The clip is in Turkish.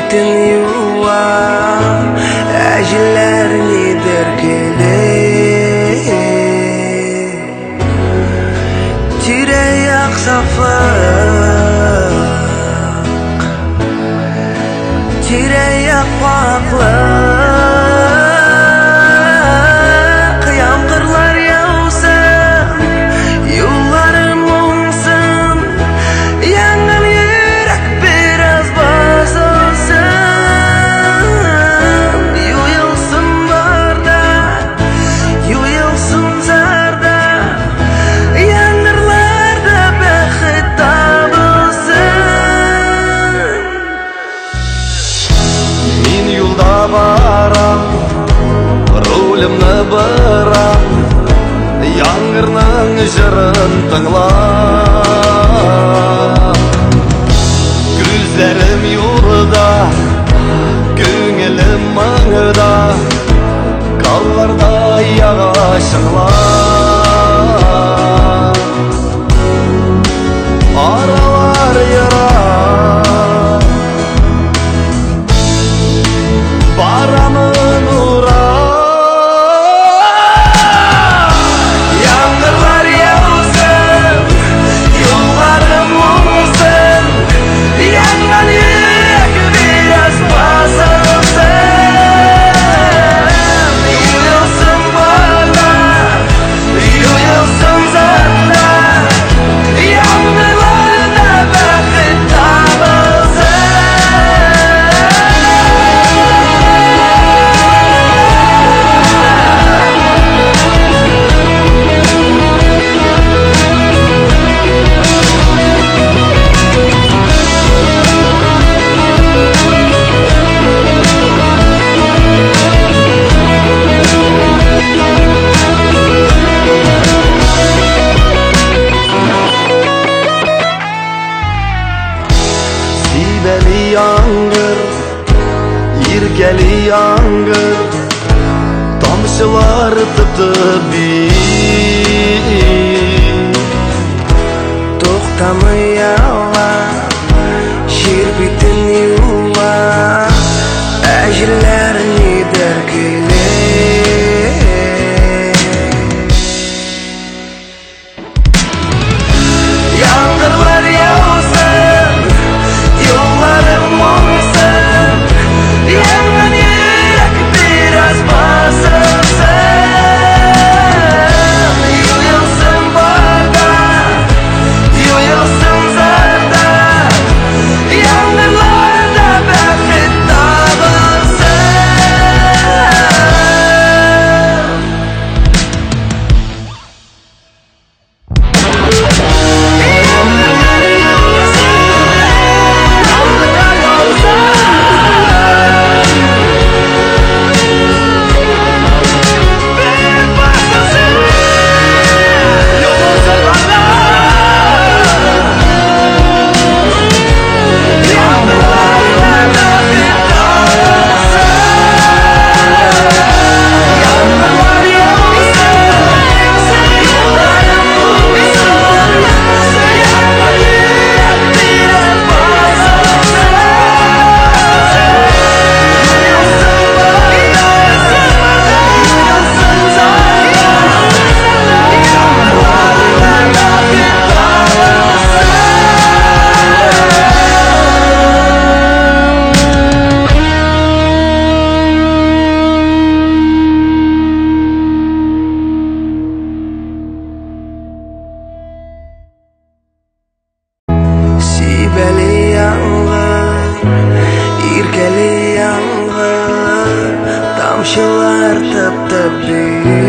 biten yuva ejlerni derkele Tireyak safak Tireyak paklık Yağmurlar yağsın Yollarım olsun Yangan yürek biraz basılsın Yuyulsun barda Yuyulsun zarda Yangırlarda bexit tabılsın Min yolda baram Rolümni biram Yangırның jırın tınglar Gözlerim yolda Göңülüm mаңда Kallarda yağışıqlar Aralar yara Baramın ura Yağmurlar yağsın Yollarım olsun Yangan yürek biraz basılsın Yuyulsun barda Yuyulsun zarda Yağmurlarda bexit tabılsın Sibeli yangır, yirgeli yangır Tamşılar tıtıbi To'xtamayan Şir bitin yuva Ejlerni derkele Yağmurlar yağsın Yollarım olsun Yangan yürek biraz basılsın Yuyulsun barda Yuyulsun zarda Yağmurlarda bexit tabılsın Sibeli yağmur, irkeli yağmur Tamşılar tıp-tıbi